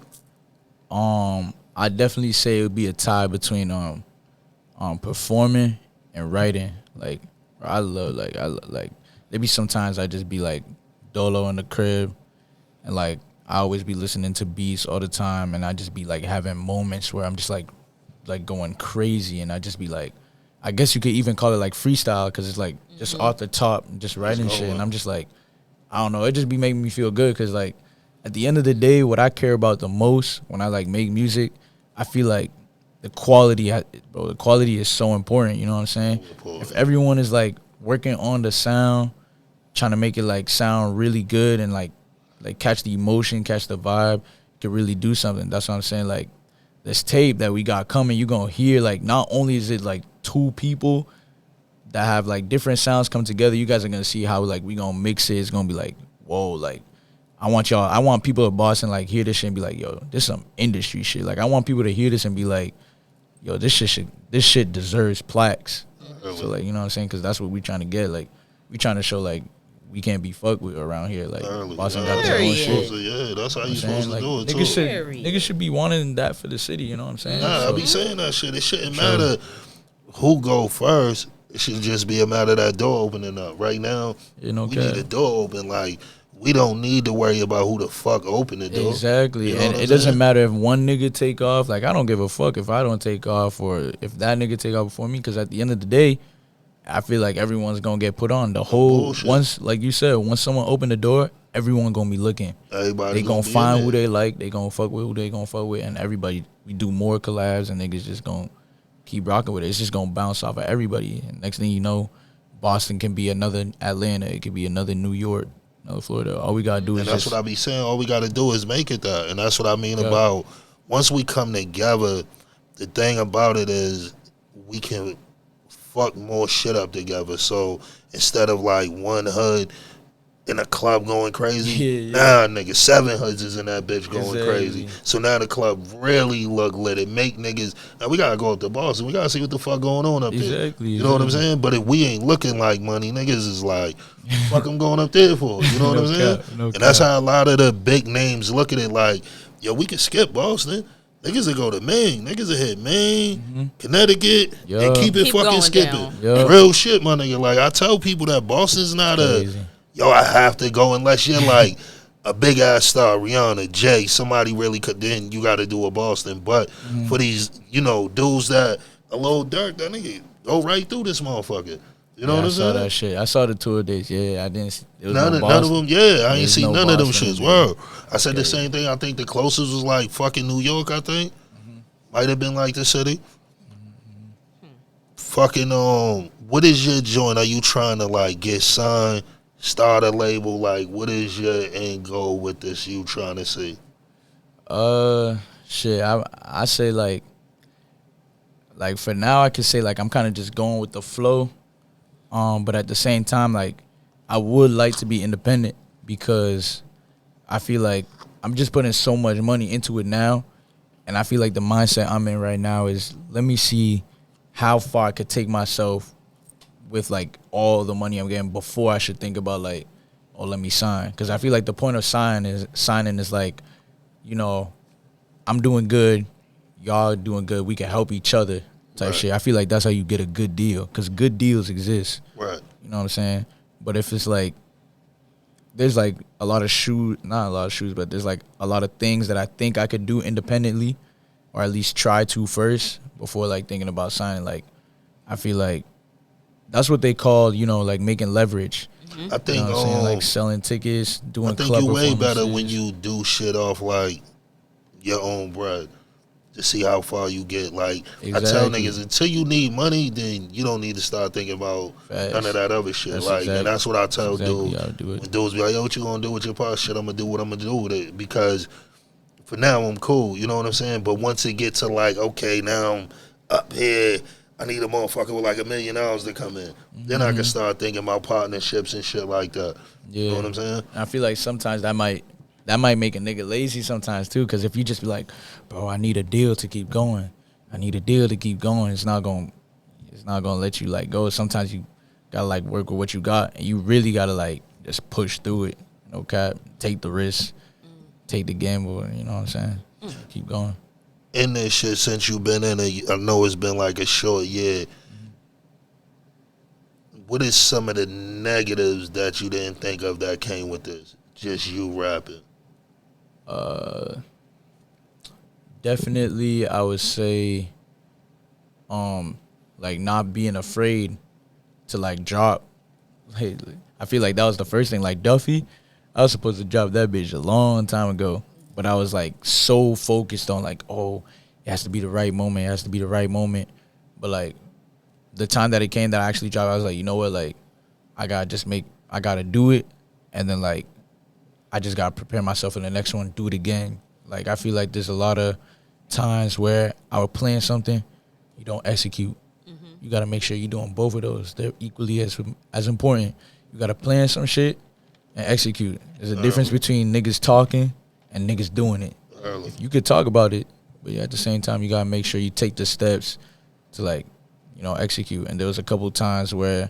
I definitely say it would be a tie between performing and writing. Like, I love there be sometimes I just be like dolo in the crib, and like I always be listening to beats all the time, and I just be like having moments where I'm just like going crazy, and I just be like, I guess you could even call it like freestyle because it's like just off the top, just writing shit, and I'm just like, I don't know, it just be making me feel good because like at the end of the day, what I care about the most when I like make music, I feel like the quality, bro, the quality is so important. You know what I'm saying? If everyone is like working on the sound, trying to make it like sound really good and like catch the emotion, catch the vibe, could really do something. That's what I'm saying. Like, this tape that we got coming, you're going to hear, like, not only is it, like, two people that have, like, different sounds come together, you guys are going to see how, like, we going to mix it. It's going to be, like, whoa, like, I want people of Boston, like, hear this shit and be like, yo, this is some industry shit. Like, I want people to hear this and be like, yo, this shit deserves plaques. So, like, you know what I'm saying? Because that's what we trying to get. Like, we trying to show, like, we can't be fucked with around here. Like, Boston got their own shit. Yeah, that's how you supposed to do it, too. Niggas should be wanting that for the city, you know what I'm saying? Nah, I be saying that shit. It shouldn't matter who go first. It should just be a matter of that door opening up. Right now, we need a door open. Like, we don't need to worry about who the fuck open the door. Exactly. You know, and it doesn't matter if one nigga take off. Like, I don't give a fuck if I don't take off or if that nigga take off before me. Because at the end of the day, I feel like everyone's going to get put on. The whole, once, like you said, once someone open the door, everyone going to be looking. They going to find who they like. They going to fuck with who they going to fuck with. And everybody, we do more collabs and niggas just going to keep rocking with it. It's just going to bounce off of everybody. And next thing you know, Boston can be another Atlanta. It could be another New York, another Florida. All we got to do is that's what I be saying. All we got to do is make it that. And that's what I mean about once we come together, the thing about it is we can fuck more shit up together. So instead of like one hood in a club going crazy, nah, nigga, 7 hoods is in that bitch going crazy. So now the club really look lit. It make niggas. Now we gotta go up to Boston. We gotta see what the fuck going on up there. You know what I'm saying? But if we ain't looking like money, niggas is like, fuck, I'm going up there for. You know what I'm saying? And that's how a lot of the big names look at it. Like, yo, we can skip Boston. Niggas will go to Maine. Niggas will hit Maine, Connecticut, and keep fucking skipping. Real shit, my nigga. Like, I tell people that Boston's not yo, I have to go unless you're like a big ass star, Rihanna, Jay, somebody really could, then you got to do a Boston. But for these, you know, dudes that a little dark, that nigga go right through this motherfucker. You know what I'm saying? I saw that shit. I saw the tour dates. Yeah, I didn't. It was none of them. Yeah, I ain't seen none of them shits. Word. I said the same thing. I think the closest was like fucking New York. I think might have been like the city. Fucking what is your joint? Are you trying to like get signed? Start a label, like what is your end goal with this you trying to see? Shit, I say like for now I can say like I'm kind of just going with the flow. But at the same time, like I would like to be independent because I feel like I'm just putting so much money into it now, and I feel like the mindset I'm in right now is let me see how far I could take myself with like all the money I'm getting before I should think about like, oh, let me sign. Because I feel like the point of signing is like, you know, I'm doing good, y'all doing good, we can help each other type shit. I feel like that's how you get a good deal because good deals exist. Right. You know what I'm saying? But if it's like, there's like a lot of shoes, not a lot of shoes, but there's like a lot of things that I think I could do independently or at least try to first before like thinking about signing. Like, I feel like that's what they call, you know, like making leverage. I think, you know what I'm saying? Like selling tickets, doing club I think you way performances. better when you do shit off like your own bread to see how far you get. Like, I tell niggas, until you need money, then you don't need to start thinking about none of that other shit. And that's what I tell dudes. When dudes be like, yo, what you gonna do with your part? Shit, I'm gonna do what I'm gonna do with it because for now I'm cool. You know what I'm saying? But once it gets to like, okay, now I'm up here, I need a motherfucker with like $1 million to come in. Then I can start thinking about partnerships and shit like that. Yeah. You know what I'm saying? I feel like sometimes that might make a nigga lazy sometimes too. Because if you just be like, bro, I need a deal to keep going. It's not gonna let you like go. Sometimes you gotta like work with what you got, and you really gotta like just push through it. No cap, take the risk, take the gamble. You know what I'm saying? Keep going. In this shit, since you've been in it, I know it's been like a short year. What is some of the negatives that you didn't think of that came with this? Just you rapping. Definitely, I would say, like not being afraid to like drop. Like, I feel like that was the first thing. Like Duffy, I was supposed to drop that bitch a long time ago. But I was like so focused on like, oh, it has to be the right moment. But like the time that it came that I actually dropped, I was like, you know what, like I gotta do it, and then like I just gotta prepare myself for the next one, do it again. Like I feel like there's a lot of times where I would plan something, you don't execute. You gotta make sure you're doing both of those. They're equally as important. You gotta plan some shit and execute. There's a difference between niggas talking and niggas doing it. You could talk about it, but at the same time, you gotta make sure you take the steps to like, you know, execute. And there was a couple times where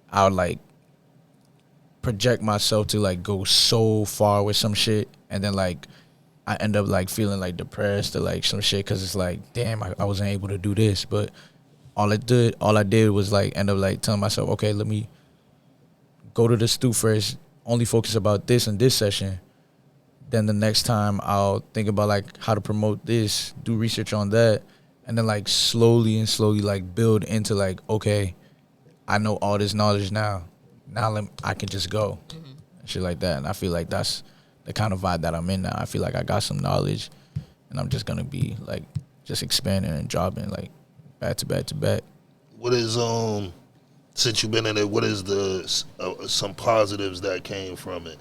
I would like project myself to like go so far with some shit, and then like I end up like feeling like depressed or like some shit because it's like, damn, I wasn't able to do this. But all I did was like end up like telling myself, okay, let me go to the stew first, only focus about this and this session. Then the next time I'll think about like how to promote this, do research on that, and then like slowly like build into like, okay, I know all this knowledge now. Now I can just go, and shit like that. And I feel like that's the kind of vibe that I'm in now. I feel like I got some knowledge, and I'm just gonna be like just expanding and dropping like back to back to back. What is since you've been in it, what is the some positives that came from it?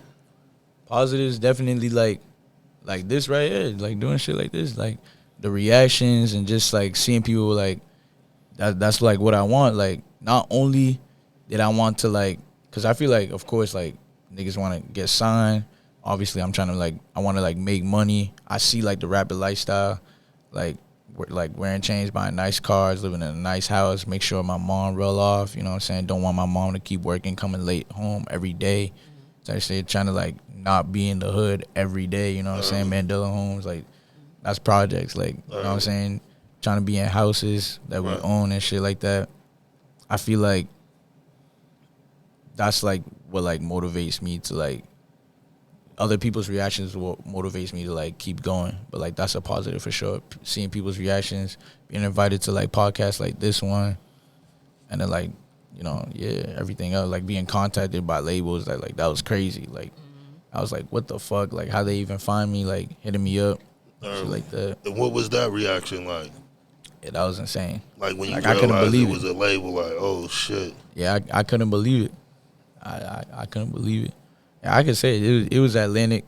Positives, definitely like this right here, like doing shit like this, like the reactions and just like seeing people like that's like what I want. Like, not only did I want to like, because I feel like, of course, like niggas want to get signed. Obviously, I'm trying to like, I want to like make money. I see like the rapper lifestyle, like wearing chains, buying nice cars, living in a nice house, make sure my mom roll off. You know what I'm saying? Don't want my mom to keep working, coming late home every day. So I say trying to like not be in the hood every day. You know what I'm saying? Mandela homes, like that's projects. Like you know what I'm saying? Trying to be in houses that we own and shit like that. I feel like that's like what like motivates me to like, other people's reactions is what motivates me to like keep going. But like that's a positive for sure. Seeing people's reactions, being invited to like podcasts like this one, and then like, you know, yeah, everything else, like being contacted by labels that was crazy. Like I was like, what the fuck? Like how they even find me, like hitting me up, shit like that. And what was that reaction like? Yeah, that was insane. Like when you like, I couldn't realized believe it was a label, like, oh shit. Yeah, I couldn't believe it. I couldn't believe it. Yeah, I could say it was Atlantic.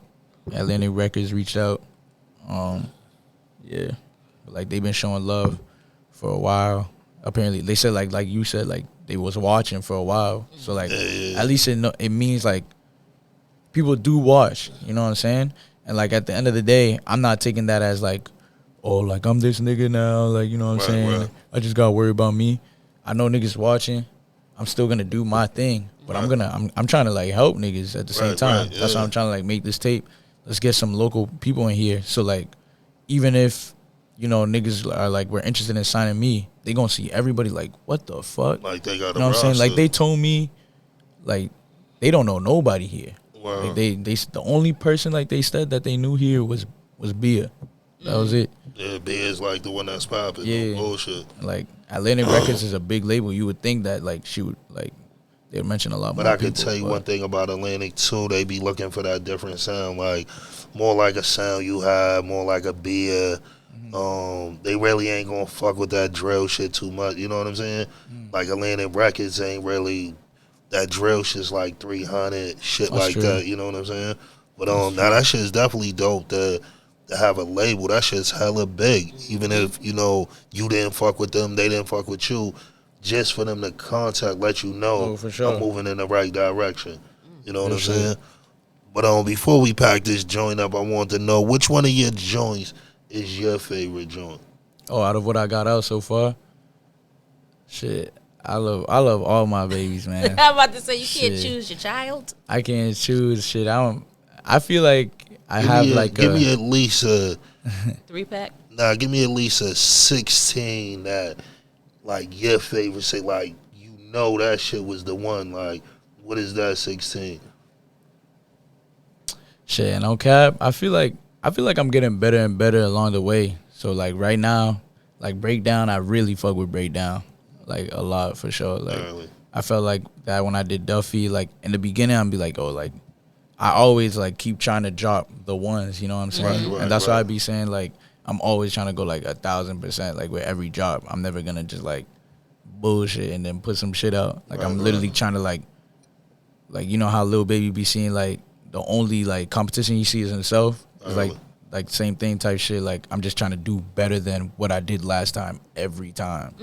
Atlantic Records reached out. Yeah, like they've been showing love for a while. Apparently, they said like you said, like they was watching for a while. So like at least it means like people do watch. You know what I'm saying? And like at the end of the day, I'm not taking that as like, oh, like I'm this nigga now. Like, you know what I'm saying? Right. Like, I just gotta worry about me. I know niggas watching. I'm still gonna do my thing, but I'm trying to like help niggas at the same time. Yeah. That's why I'm trying to like make this tape. Let's get some local people in here. So like, even if, you know, niggas are like, we're interested in signing me, they gonna see everybody like, what the fuck? Like they got You know what I'm saying? Like they told me, like they don't know nobody here. Wow. Like they the only person like they said that they knew here was Bia. That was it. Yeah, B is like the one that's popping. Yeah. No bullshit. Like Atlantic Records is a big label. You would think that like she would like they would mention a lot more. But I could people, tell you one thing about Atlantic too. They be looking for that different sound, like more like a sound you have, more like a beer. They really ain't gonna fuck with that drill shit too much. You know what I'm saying? Like Atlantic Records ain't really that drill shit's like 300 shit That's like true. that. You know what I'm saying? But now that shit is definitely dope to have a label. That shit's hella big. Even if you know you didn't fuck with them, they didn't fuck with you. Just for them to contact, let you know for sure. I'm moving in the right direction. You know what I'm For sure. saying? But before we pack this joint up, I want to know which one of your joints is your favorite joint. Oh, out of what I got out so far, shit, I love all my babies, man. I'm about to say you can't Shit. choose your child. I can't choose shit. I feel like I have give me at least a 3-pack. give me at least a 16 that like your favorite. Say like you know that shit was the one. Like what is that 16? shit, no cap. I feel like I'm getting better and better along the way. So like right now, like Breakdown, I really fuck with Breakdown, like a lot for sure. Like Early. I felt like that when I did Duffy. Like in the beginning, I'd be like, oh, like I always like keep trying to drop the ones. You know what I'm saying? Right, and that's why right. I be saying like I'm always trying to go like 1,000%. Like with every drop, I'm never gonna just like bullshit and then put some shit out. Like I'm literally trying to like you know how Lil Baby be seeing like the only like competition he sees is himself. It's like same thing type shit. Like I'm just trying to do better than what I did last time every time.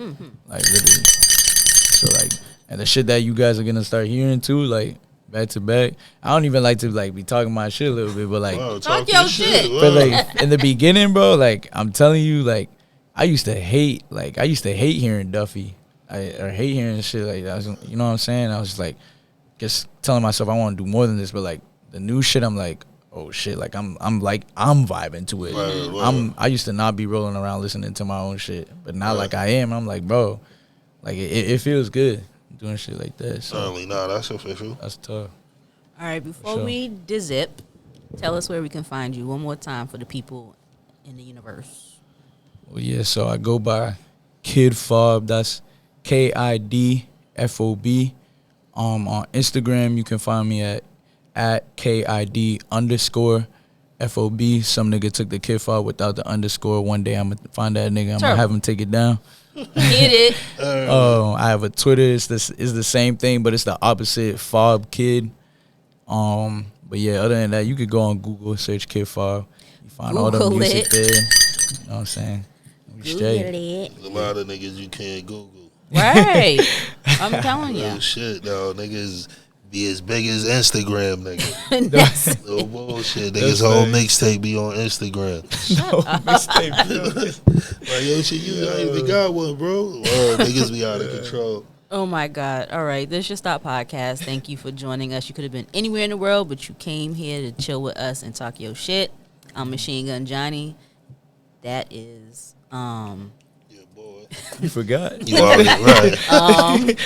Like literally. So like, and the shit that you guys are gonna start hearing too, like back to back. I don't even like to like be talking my shit a little bit, but like, Talk your shit. but like in the beginning, bro, like I'm telling you, like I used to hate hearing Duffy. I hate hearing shit like that. You know what I'm saying? I was just like, just telling myself I want to do more than this, but like the new shit, I'm like, oh shit, like I'm vibing to it. I used to not be rolling around listening to my own shit, but now like I am. I'm like, bro, like it feels good doing shit like that. So Certainly not. That's official. that's tough. All right, before sure. we dizip, tell us where we can find you one more time for the people in the universe. Well, yeah, so I go by Kid Fob. That's KIDFOB. On Instagram, you can find me at KID_FOB. Some nigga took the Kid Fob without the underscore. One day I'm going to find that nigga. I'm going to have him take it down. Get it. I have a Twitter. It's the same thing, but it's the opposite. Fob Kid. But yeah, other than that, you could go on Google, search Kid Fob. You find all the Google music it. there. You know what I'm saying? Google it. A lot of niggas you can't Google. Right. I'm telling Real you. shit, though. Niggas be as big as Instagram, nigga. That's- No bullshit. That's Niggas whole facts. mixtape be on Instagram. Mixtape. Like, yo, shit, you ain't even got one, bro. Niggas be out of control. Oh my God. All right. This is your Stop Podcast. Thank you for joining us. You could have been anywhere in the world, but you came here to chill with us and talk your shit. I'm Machine Gun Johnny. That is Yeah, boy. You forgot. You already right.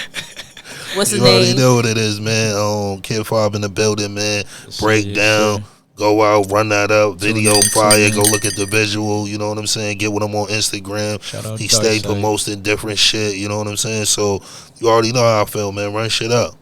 what's the You already name? know what it is, man. Kid Fob in the building, man. Break Yes, down. sir. Go out, run that up. Video in, fire. tune Go in. look at the visual. You know what I'm saying? Get with him on Instagram. Shout out He Dark stay Side. promoting different shit. You know what I'm saying? So you already know how I feel, man. Run shit up.